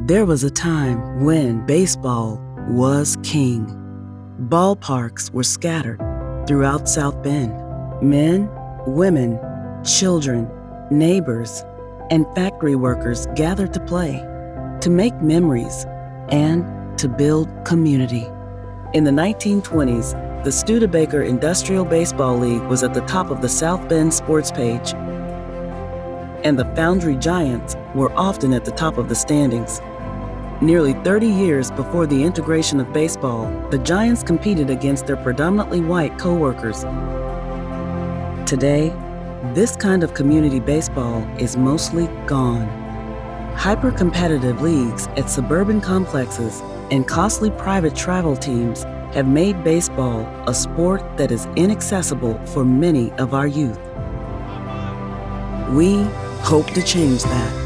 There was a time when baseball was king. Ballparks were scattered throughout South Bend. Men, women, children, neighbors, and factory workers gathered to play, to make memories, and to build community. In the 1920s, the Studebaker Industrial Baseball League was at the top of the South Bend sports page, and the Foundry Giants were often at the top of the standings. Nearly 30 years before the integration of baseball, the Giants competed against their predominantly white co-workers. Today, this kind of community baseball is mostly gone. Hyper-competitive leagues at suburban complexes and costly private travel teams have made baseball a sport that is inaccessible for many of our youth. We hope to change that.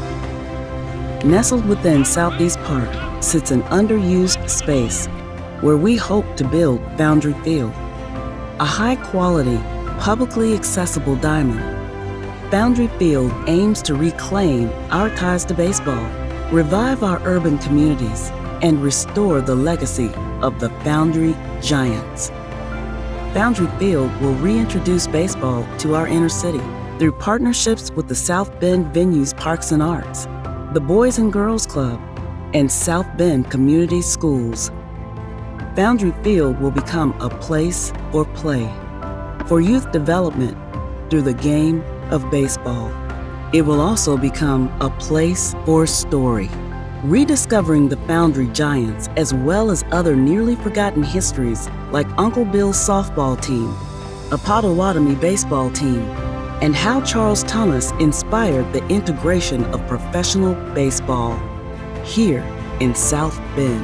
Nestled within Southeast Park sits an underused space where we hope to build Foundry Field, a high-quality, publicly accessible diamond. Foundry Field aims to reclaim our ties to baseball, revive our urban communities, and restore the legacy of the Foundry Giants. Foundry Field will reintroduce baseball to our inner city through partnerships with the South Bend Venues Parks and Arts, the Boys and Girls Club, and South Bend Community Schools. Foundry Field will become a place for play, for youth development through the game of baseball. It will also become a place for story, rediscovering the Foundry Giants as well as other nearly forgotten histories like Uncle Bill's softball team, a Potawatomi baseball team, and how Charles Thomas inspired the integration of professional baseball here in South Bend.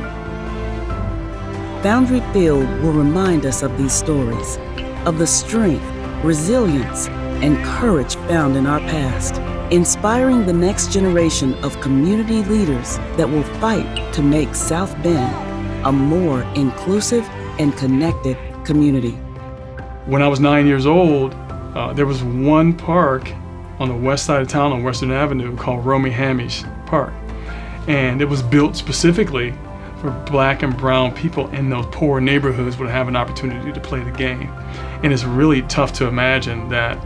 Foundry Field will remind us of these stories, of the strength, resilience, and courage found in our past, inspiring the next generation of community leaders that will fight to make South Bend a more inclusive and connected community. When I was 9 years old, there was one park on the west side of town on Western Avenue called Romy Hammy's Park. And it was built specifically for black and brown people in those poor neighborhoods would have an opportunity to play the game. And it's really tough to imagine that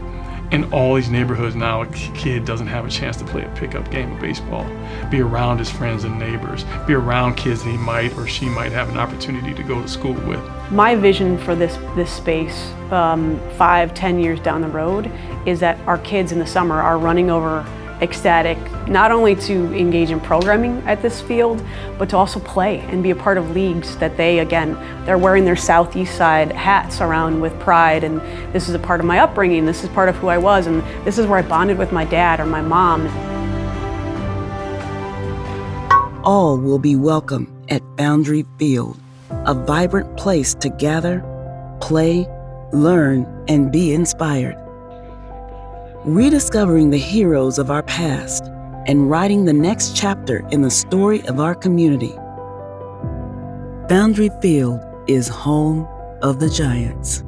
in all these neighborhoods now, a kid doesn't have a chance to play a pickup game of baseball, be around his friends and neighbors, be around kids that he might or she might have an opportunity to go to school with. My vision for this space 5-10 years down the road is that our kids in the summer are running over ecstatic, not only to engage in programming at this field, but to also play and be a part of leagues that they're wearing their Southeast Side hats around with pride, and this is a part of my upbringing, this is part of who I was, and this is where I bonded with my dad or my mom. All will be welcome at Foundry Field, a vibrant place to gather, play, learn, and be inspired. Rediscovering the heroes of our past and writing the next chapter in the story of our community. Foundry Field is home of the Giants.